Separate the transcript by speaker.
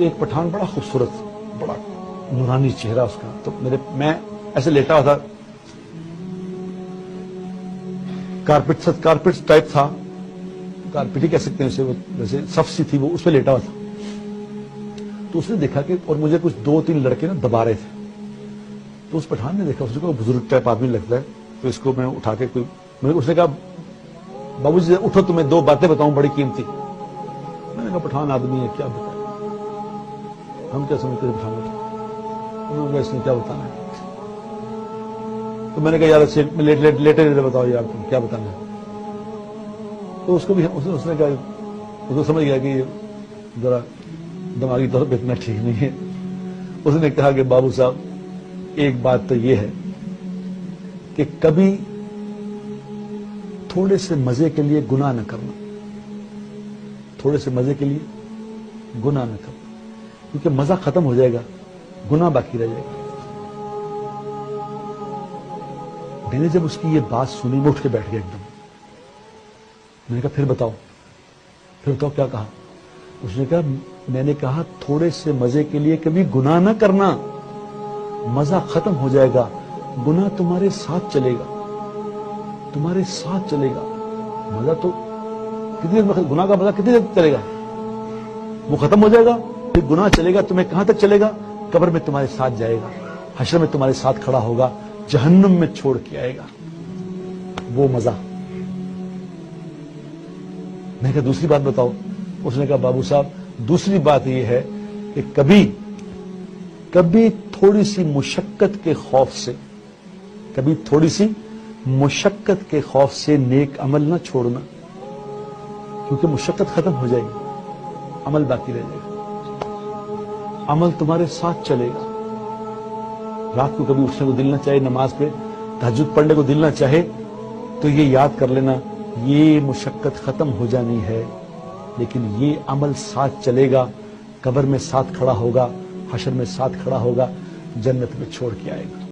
Speaker 1: تو ایک پٹھان بڑا خوبصورت, بڑا نورانی چہرہ اس کا, تو میں ایسے لیٹا ہوا تھا, کارپیٹ ٹائپ تھا, کارپیٹ ہی کہہ سکتے ہیں اسے, ویسے صف سی تھی وہ, اس پہ لیٹا ہوا تھا. تو اس نے دیکھا کہ, اور مجھے کچھ 2-3 لڑکے نا دبا رہے تھے, تو اس پٹھان نے دیکھا, اس کو بزرگ ٹائپ آدمی لگتا ہے, تو اس کو میں اٹھا کے اس نے کہا بابو جی اٹھو تمہیں 2 باتیں بتاؤں بڑی قیمتی. میں نے کہا پٹھان آدمی ہے کیا بتائے, ہم کیا سمجھتے ہیں پٹھان کو, انہوں نے کہا اس نے کیا بتانا ہے. تو میں نے کہا یار لیٹے بتاؤ یار تم کیا بتانا ہے. تو اس کو بھی اس نے کہا, اس کو سمجھ گیا کہ یہ ذرا دماغی طور پہ اتنا ٹھیک نہیں ہے. اس نے کہا کہ بابو صاحب ایک بات تو یہ ہے کہ کبھی تھوڑے سے مزے کے لیے گناہ نہ کرنا, تھوڑے سے مزے کے لیے گناہ نہ کرنا, کیونکہ مزہ ختم ہو جائے گا, گناہ باقی رہ جائے گا. میں نے جب اس کی یہ بات سنی میں اٹھ کے بیٹھ گیا ایک دم. میں نے کہا پھر بتاؤ کیا کہا. اس نے کہا میں نے کہا تھوڑے سے مزے کے لیے کبھی گناہ نہ کرنا, مزہ ختم ہو جائے گا, گناہ تمہارے ساتھ چلے گا, تمہارے ساتھ چلے گا. مزہ تو کتنی دیر, گناہ کا مزہ کتنی دیر چلے گا, وہ ختم ہو جائے گا. پھر گناہ چلے گا تمہیں کہاں تک چلے گا, قبر میں تمہارے ساتھ جائے گا, حشر میں تمہارے ساتھ کھڑا ہوگا, جہنم میں چھوڑ کے آئے گا وہ مزہ. میں نے کہا دوسری بات بتاؤ. اس نے کہا بابو صاحب دوسری بات یہ ہے کہ کبھی تھوڑی سی مشقت کے خوف سے, کبھی تھوڑی سی مشقت کے خوف سے نیک عمل نہ چھوڑنا, کیونکہ مشقت ختم ہو جائے گی, عمل باقی رہ جائے گا, عمل تمہارے ساتھ چلے گا. رات کو کبھی اٹھنے کو دل نہ چاہے, نماز پہ تہجد پڑھنے کو دل نہ چاہے, تو یہ یاد کر لینا یہ مشقت ختم ہو جانی ہے, لیکن یہ عمل ساتھ چلے گا, قبر میں ساتھ کھڑا ہوگا, حشر میں ساتھ کھڑا ہوگا, جنت میں چھوڑ کے آئے گا.